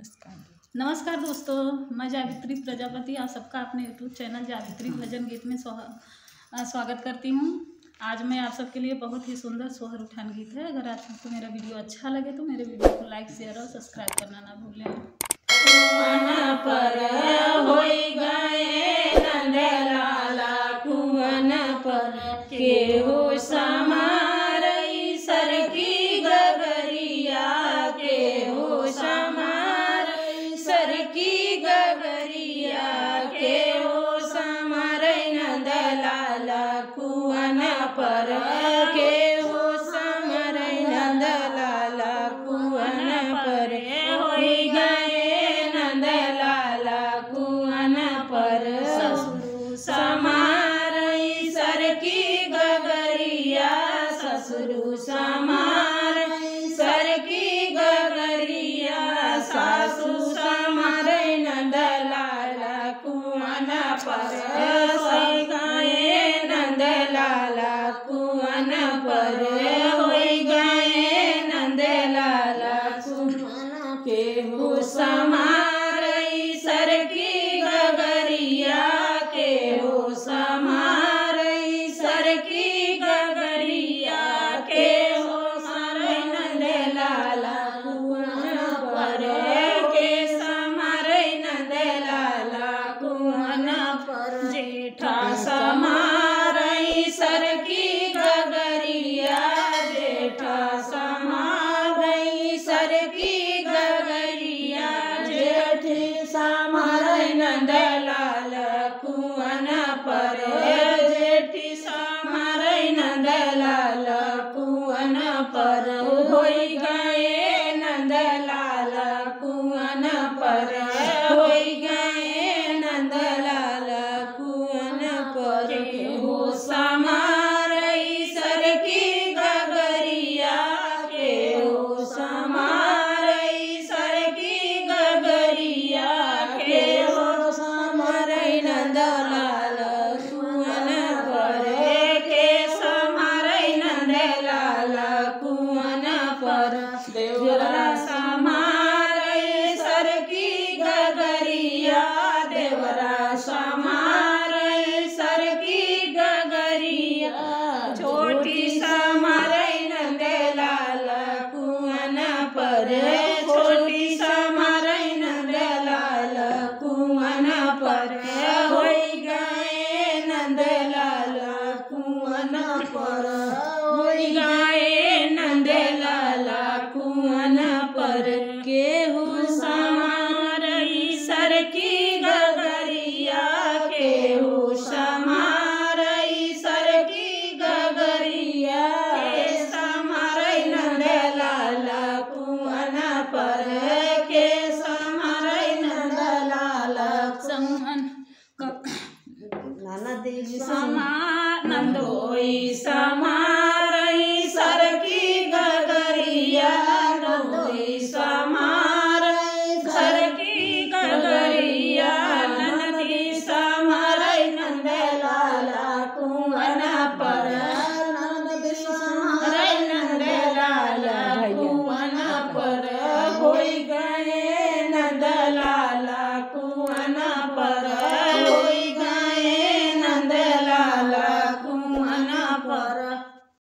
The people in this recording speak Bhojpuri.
नमस्कार दोस्तों, मैं जावित्री प्रजापति आप सबका अपने यूट्यूब चैनल जावित्री भजन गीत में स्वागत करती हूँ। आज मैं आप सबके लिए बहुत ही सुंदर सोहर उठान गीत है। अगर आप सबको मेरा वीडियो अच्छा लगे तो मेरे वीडियो को लाइक, शेयर और सब्सक्राइब करना ना भूलें। पर के हो समरै नंदलाल कुवन पर होई गए नंदलाल कुवन पर ससुर समारई सर की गगरिया ससुर समारई सर की गगरिया सासु समारई नंदलाल कुवन पर होई गए नंदलाल कुवन पर होई गए नंदलाल कुवन के हो समारई सर की गगरिया के हो समारई सर की गगरिया के हो समारई नंदलाल कुवन पर के समारई नंदलाल कुवन पर जेठा समारई सर की गगरिया जेठा समारई सर की गगरिया जेठी समारई नंदलाल कुवन पर जेठी समारई नंदलाल कुवन पर होई गए नंदलाल कुवन पर